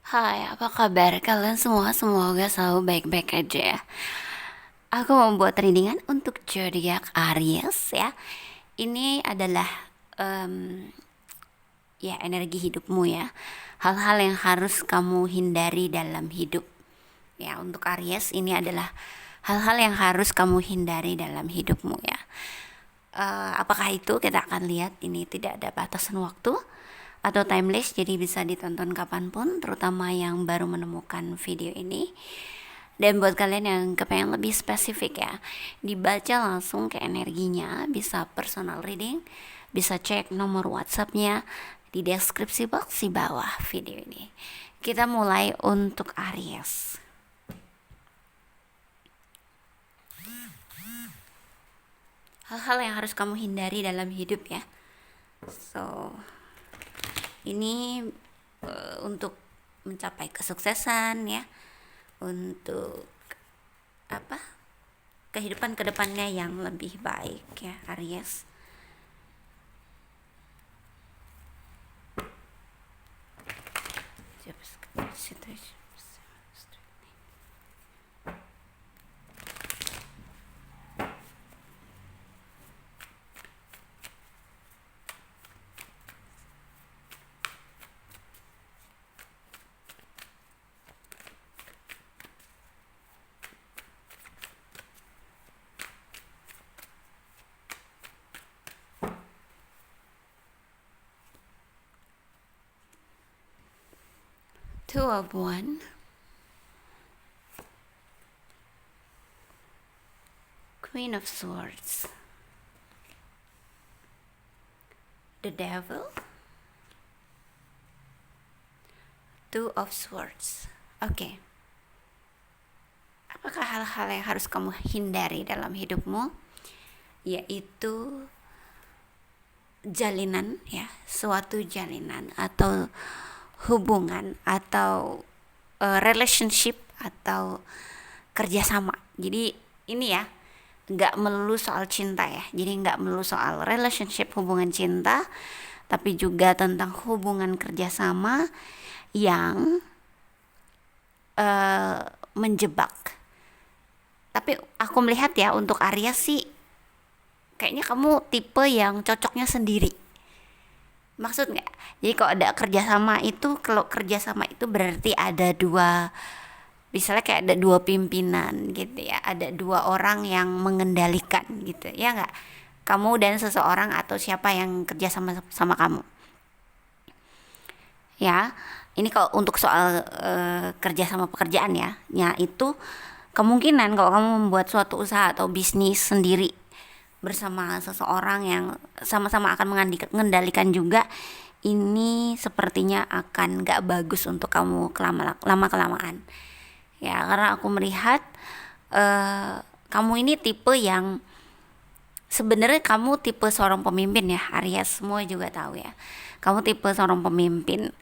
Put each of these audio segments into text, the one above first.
Hai, apa kabar kalian semua? Semoga selalu baik-baik aja ya. Aku mau buat readingan untuk zodiak Aries ya. Ini adalah em, ya energi hidupmu ya. Hal-hal yang harus kamu hindari dalam hidup. Ya, untuk Aries ini adalah hal-hal yang harus kamu hindari dalam hidupmu ya. Apakah itu kita akan lihat. Ini tidak ada batasan waktu atau timeless, jadi bisa ditonton kapanpun, terutama yang baru menemukan video ini. Dan buat kalian yang kepengen lebih spesifik ya, dibaca langsung ke energinya, bisa personal reading, bisa cek nomor WhatsAppnya di deskripsi box di bawah video ini. Kita mulai untuk Aries. Hal-hal yang harus kamu hindari dalam hidup ya. So, ini untuk mencapai kesuksesan ya, untuk apa, kehidupan kedepannya yang lebih baik ya Aries. Two of One, Queen of Swords, the Devil, Two of Swords. Oke. Apakah hal-hal yang harus kamu hindari dalam hidupmu? Yaitu jalinan ya, suatu jalinan atau hubungan atau relationship atau kerjasama. Jadi ini ya, nggak melulu soal cinta ya, jadi nggak melulu soal relationship, hubungan cinta, tapi juga tentang hubungan kerjasama yang menjebak. Tapi aku melihat ya, untuk Aries sih kayaknya kamu tipe yang cocoknya sendiri. Maksud nggak? Jadi kalau kerjasama itu berarti ada dua, misalnya kayak ada dua pimpinan gitu ya, ada dua orang yang mengendalikan gitu ya nggak? Kamu dan seseorang atau siapa yang kerja sama kamu ya. Ini kalau untuk soal kerja sama pekerjaan ya itu kemungkinan kalau kamu membuat suatu usaha atau bisnis sendiri bersama seseorang yang sama-sama akan mengendalikan juga, ini sepertinya akan gak bagus untuk kamu lama kelamaan ya, karena aku melihat kamu ini tipe yang sebenarnya kamu tipe seorang pemimpin ya Aries, semua juga tahu ya, kamu tipe seorang pemimpin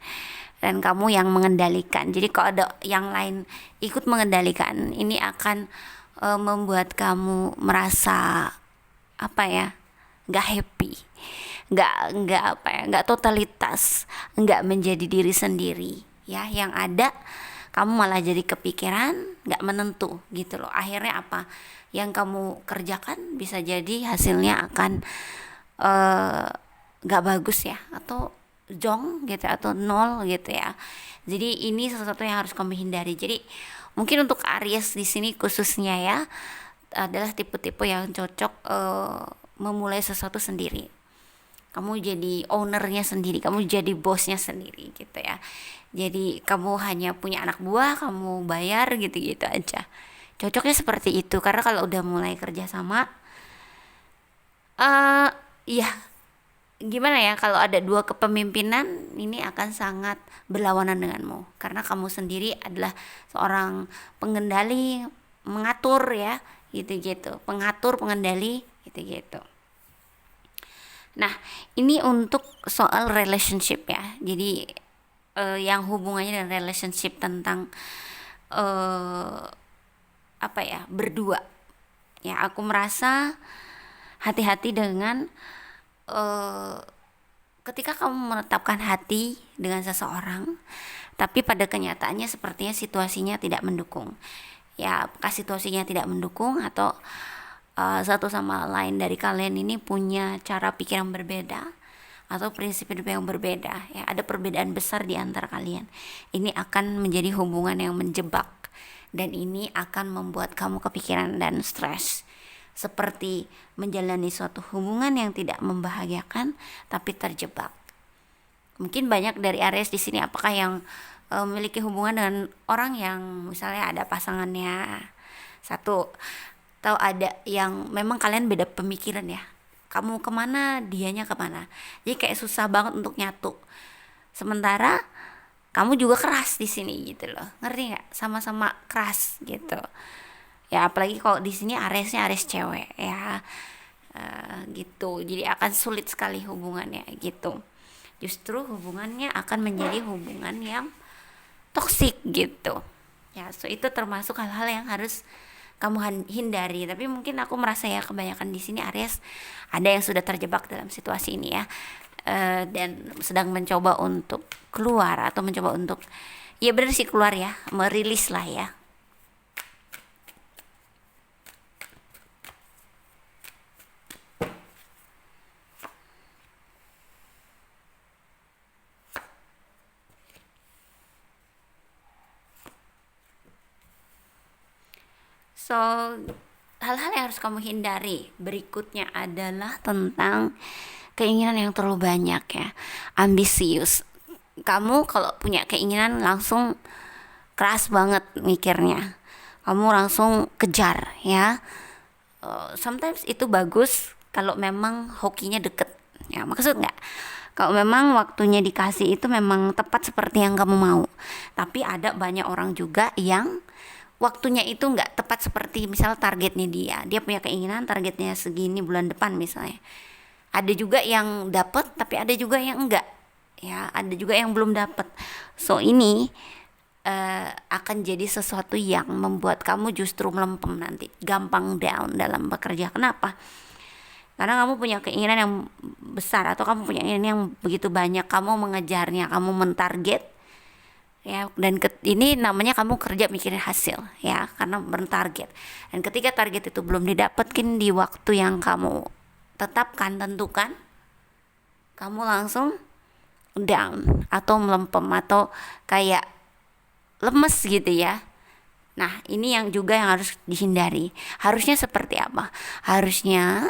dan kamu yang mengendalikan. Jadi kalau ada yang lain ikut mengendalikan, ini akan membuat kamu merasa apa ya, nggak happy, nggak apa ya, nggak totalitas, nggak menjadi diri sendiri ya. Yang ada kamu malah jadi kepikiran, nggak menentu gitu loh. Akhirnya apa yang kamu kerjakan bisa jadi hasilnya akan nggak bagus ya, atau jong gitu, atau nol gitu ya. Jadi ini sesuatu yang harus kamu hindari. Jadi mungkin untuk Aries di sini khususnya ya, adalah tipe-tipe yang cocok memulai sesuatu sendiri. Kamu jadi ownernya sendiri, kamu jadi bosnya sendiri gitu ya. Jadi kamu hanya punya anak buah, kamu bayar gitu-gitu aja. Cocoknya seperti itu, karena kalau udah mulai kerja sama, ya gimana ya, kalau ada dua kepemimpinan ini akan sangat berlawanan denganmu, karena kamu sendiri adalah seorang pengendali, mengatur ya, gitu-gitu, pengatur, pengendali, gitu-gitu. Nah, ini untuk soal relationship ya. Jadi yang hubungannya dengan relationship tentang apa ya, berdua. Ya, aku merasa hati-hati dengan ketika kamu menetapkan hati dengan seseorang, tapi pada kenyataannya sepertinya situasinya tidak mendukung. Ya, apakah situasinya tidak mendukung atau satu sama lain dari kalian ini punya cara pikir yang berbeda atau prinsip hidup yang berbeda, ya ada perbedaan besar di antara kalian. Ini akan menjadi hubungan yang menjebak dan ini akan membuat kamu kepikiran dan stres, seperti menjalani suatu hubungan yang tidak membahagiakan tapi terjebak. Mungkin banyak dari Aries di sini apakah yang memiliki hubungan dengan orang yang misalnya ada pasangannya satu, atau ada yang memang kalian beda pemikiran ya, kamu kemana dianya kemana, jadi kayak susah banget untuk nyatu. Sementara kamu juga keras di sini gitu loh, ngerti nggak, sama-sama keras gitu ya. Apalagi kalau di sini Ariesnya Aries cewek ya, gitu, jadi akan sulit sekali hubungannya gitu. Justru hubungannya akan menjadi hubungan yang toksik gitu ya. So itu termasuk hal-hal yang harus kamu hindari. Tapi mungkin aku merasa ya kebanyakan di sini Aries ada yang sudah terjebak dalam situasi ini ya, dan sedang mencoba untuk keluar atau mencoba untuk, ya benar sih keluar ya, merilis lah ya. So, hal-hal yang harus kamu hindari berikutnya adalah tentang keinginan yang terlalu banyak ya, ambisius. Kamu kalau punya keinginan langsung keras banget mikirnya, kamu langsung kejar ya. Sometimes itu bagus kalau memang hokinya deket ya, maksud nggak, kalau memang waktunya dikasih itu memang tepat seperti yang kamu mau. Tapi ada banyak orang juga yang waktunya itu nggak tepat seperti misal targetnya dia punya keinginan targetnya segini bulan depan misalnya. Ada juga yang dapet tapi ada juga yang enggak ya, ada juga yang belum dapet. So ini akan jadi sesuatu yang membuat kamu justru melempem nanti, gampang down dalam bekerja. Kenapa? Karena kamu punya keinginan yang besar atau kamu punya keinginan yang begitu banyak, kamu mengejarnya, kamu mentarget ya, dan ini namanya kamu kerja mikirin hasil ya, karena bertarget. Dan ketika target itu belum didapatkan di waktu yang kamu tetapkan, tentukan, kamu langsung down atau melempem atau kayak lemes gitu ya. Nah ini yang juga yang harus dihindari. Harusnya seperti apa? Harusnya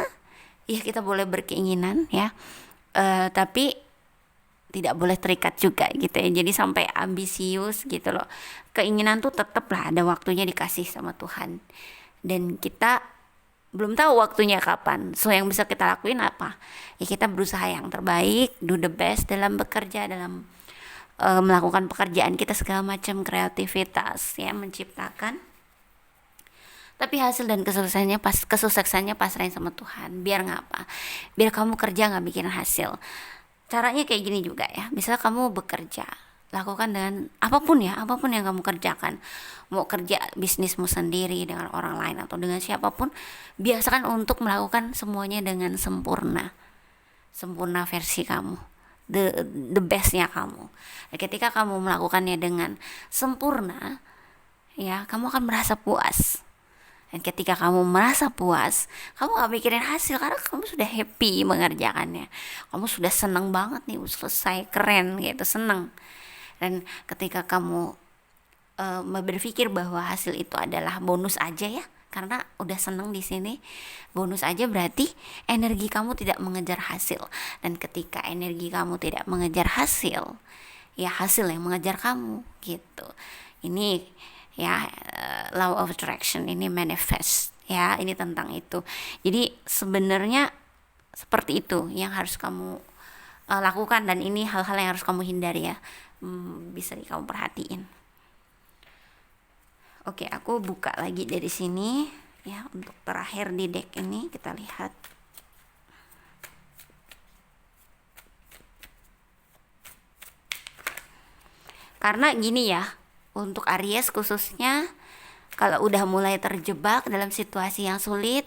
ya kita boleh berkeinginan ya, tapi tidak boleh terikat juga gitu ya, jadi sampai ambisius gitu loh. Keinginan tuh tetap lah ada waktunya dikasih sama Tuhan, dan kita belum tahu waktunya kapan. So yang bisa kita lakuin apa ya, kita berusaha yang terbaik, do the best dalam bekerja, dalam melakukan pekerjaan kita segala macam, kreativitas ya, menciptakan. Tapi hasil dan kesuksesannya pasrahin sama Tuhan. Biar ngapa? Biar kamu kerja nggak bikin hasil. Caranya kayak gini juga ya, misalnya kamu bekerja, lakukan dengan apapun ya, apapun yang kamu kerjakan, mau kerja bisnismu sendiri dengan orang lain atau dengan siapapun, biasakan untuk melakukan semuanya dengan sempurna versi kamu, the bestnya kamu. Nah, ketika kamu melakukannya dengan sempurna ya, kamu akan merasa puas. Dan ketika kamu merasa puas, kamu gak mikirin hasil karena kamu sudah happy mengerjakannya. Kamu sudah senang banget nih, selesai, keren gitu, senang. Dan ketika kamu berpikir bahwa hasil itu adalah bonus aja ya, karena udah senang di sini, bonus aja, berarti energi kamu tidak mengejar hasil. Dan ketika energi kamu tidak mengejar hasil, ya hasil yang mengejar kamu gitu. Ini ya, law of attraction ini manifest ya, ini tentang itu. Jadi sebenarnya seperti itu yang harus kamu lakukan, dan ini hal-hal yang harus kamu hindari ya. Bisa kamu perhatiin. Oke, aku buka lagi dari sini ya, untuk terakhir di deck ini kita lihat. Karena gini ya, untuk Aries khususnya, Kalau udah mulai terjebak dalam situasi yang sulit,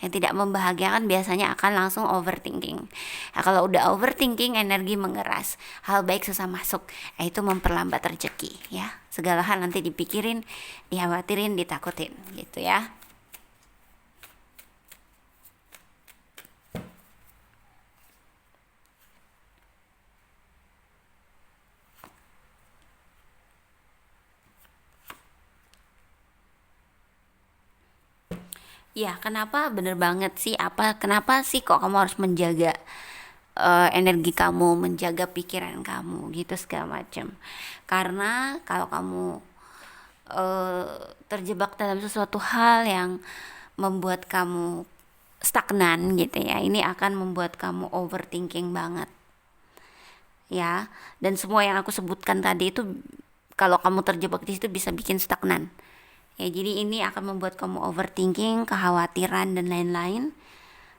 yang tidak membahagiakan, biasanya akan langsung overthinking. Nah, kalau udah overthinking, energi mengeras, hal baik susah masuk. Itu memperlambat rezeki ya. Segala hal nanti dipikirin, dikhawatirin, ditakutin gitu ya. Ya, kenapa bener banget sih? Kenapa sih kok kamu harus menjaga energi kamu, menjaga pikiran kamu gitu segala macam? Karena kalau kamu terjebak dalam sesuatu hal yang membuat kamu stagnan gitu ya, ini akan membuat kamu overthinking banget ya. Dan semua yang aku sebutkan tadi itu, kalau kamu terjebak di situ bisa bikin stagnan. Ya, jadi ini akan membuat kamu overthinking, kekhawatiran dan lain-lain.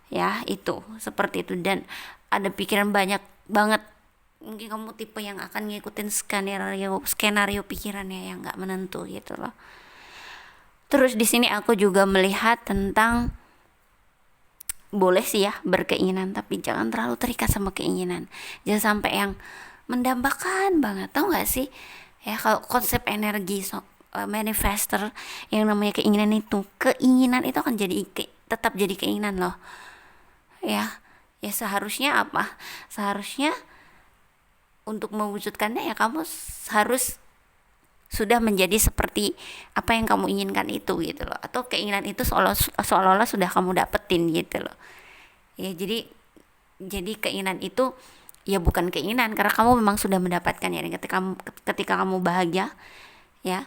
Ya, itu seperti itu. Dan ada pikiran banyak banget. Mungkin kamu tipe yang akan ngikutin skenario pikirannya yang nggak menentu gitu loh. Terus di sini aku juga melihat tentang, boleh sih ya berkeinginan, tapi jangan terlalu terikat sama keinginan. Jangan sampai yang mendambakan banget. Tahu nggak sih? Ya, kalau konsep energi manifester, yang namanya keinginan itu akan jadi tetap jadi keinginan loh. Ya, ya seharusnya apa? Seharusnya untuk mewujudkannya ya kamu harus sudah menjadi seperti apa yang kamu inginkan itu gitu loh, atau keinginan itu seolah-olah sudah kamu dapetin gitu loh ya. Jadi keinginan itu ya bukan keinginan, karena kamu memang sudah mendapatkan ya. Ketika kamu bahagia ya,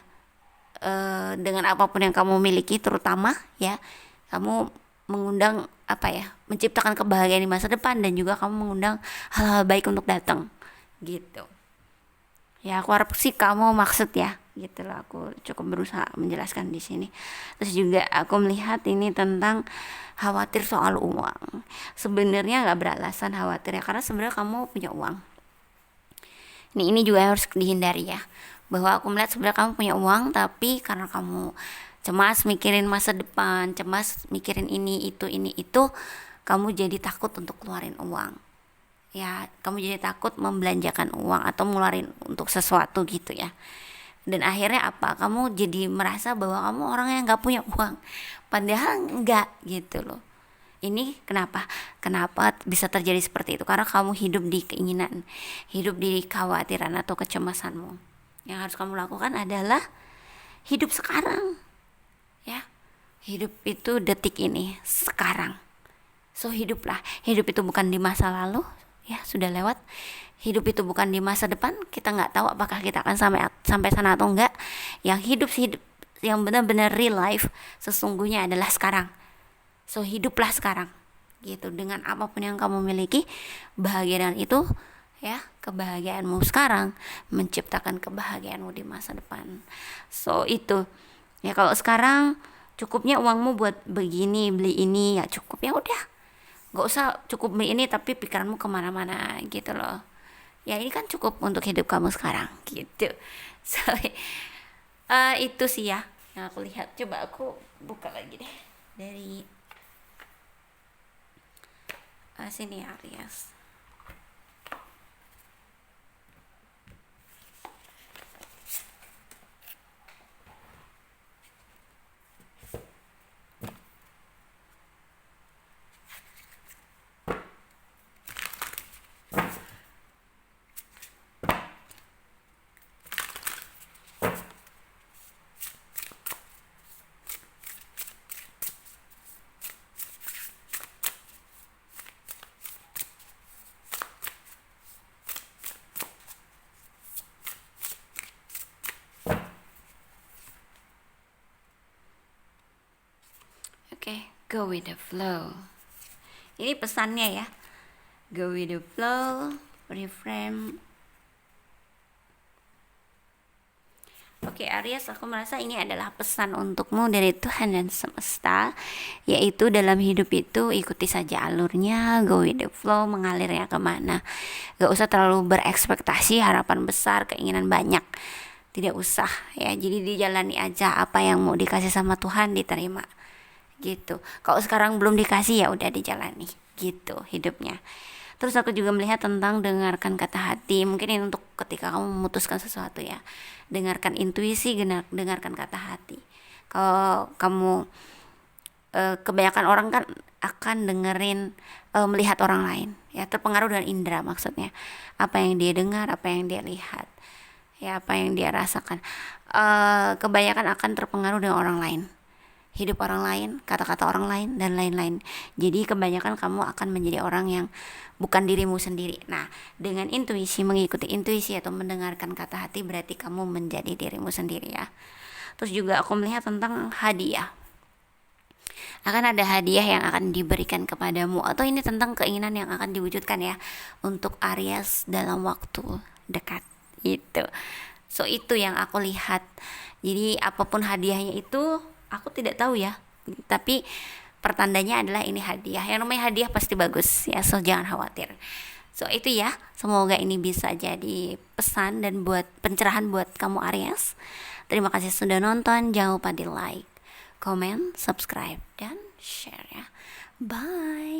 dengan apapun yang kamu miliki, terutama ya kamu mengundang apa ya, menciptakan kebahagiaan di masa depan, dan juga kamu mengundang hal-hal baik untuk datang gitu. Ya, aku harap sih kamu maksud ya gitu loh. Aku cukup berusaha menjelaskan di sini. Terus juga aku melihat ini tentang khawatir soal uang. Sebenarnya nggak beralasan khawatir ya, karena sebenarnya kamu punya uang. Ini juga harus dihindari ya, bahwa aku melihat sebenarnya kamu punya uang, tapi karena kamu cemas mikirin masa depan, cemas mikirin ini itu, kamu jadi takut untuk keluarin uang. Ya, kamu jadi takut membelanjakan uang atau ngeluarin untuk sesuatu gitu ya. Dan akhirnya apa? Kamu jadi merasa bahwa kamu orang yang nggak punya uang, padahal enggak gitu loh. Ini kenapa bisa terjadi seperti itu? Karena kamu hidup di keinginan, hidup di kekhawatiran atau kecemasanmu. Yang harus kamu lakukan adalah hidup sekarang ya. Hidup itu detik ini, sekarang. So hiduplah. Hidup itu bukan di masa lalu ya, sudah lewat. Hidup itu bukan di masa depan, kita nggak tahu apakah kita akan sampai sana atau enggak. Yang hidup yang benar-benar real life sesungguhnya adalah sekarang. So hiduplah sekarang gitu, dengan apapun yang kamu miliki. Bahagia dengan itu ya, kebahagiaanmu sekarang menciptakan kebahagiaanmu di masa depan. So itu ya, kalau sekarang cukupnya uangmu buat begini, beli ini ya cukup, ya udah. Gak usah cukup beli ini tapi pikiranmu kemana-mana gitu loh. Ya ini kan cukup untuk hidup kamu sekarang gitu. So itu sih ya yang aku lihat. Coba aku buka lagi deh dari sini Aries. Oke, go with the flow. Ini pesannya ya. Go with the flow, reframe. Oke Aries, aku merasa ini adalah pesan untukmu dari Tuhan dan semesta, yaitu dalam hidup itu ikuti saja alurnya, go with the flow, mengalirnya kemana. Gak usah terlalu berekspektasi, harapan besar, keinginan banyak. tidak usah ya, jadi dijalani aja, apa yang mau dikasih sama Tuhan diterima gitu. Kalau sekarang belum dikasih ya udah dijalani gitu hidupnya. Terus aku juga melihat tentang dengarkan kata hati. Mungkin ini untuk ketika kamu memutuskan sesuatu ya. Dengarkan intuisi, dengarkan kata hati. Kalau kamu kebanyakan orang kan akan dengerin, melihat orang lain ya, terpengaruh dengan indera, maksudnya apa yang dia dengar, apa yang dia lihat ya, apa yang dia rasakan. Kebanyakan akan terpengaruh dengan orang lain, hidup orang lain, kata-kata orang lain, dan lain-lain. Jadi kebanyakan kamu akan menjadi orang yang bukan dirimu sendiri. Nah, dengan intuisi, mengikuti intuisi atau mendengarkan kata hati, berarti kamu menjadi dirimu sendiri ya. Terus juga aku melihat tentang hadiah. Akan ada hadiah yang akan diberikan kepadamu, atau ini tentang keinginan yang akan diwujudkan ya untuk Aries dalam waktu dekat itu. So itu yang aku lihat. Jadi apapun hadiahnya itu aku tidak tahu ya, tapi pertandanya adalah ini hadiah. Yang namanya hadiah pasti bagus ya, so jangan khawatir. So itu ya, semoga ini bisa jadi pesan dan buat pencerahan buat kamu Aries. Terima kasih sudah nonton, jangan lupa di like, comment, subscribe, dan share ya. Bye.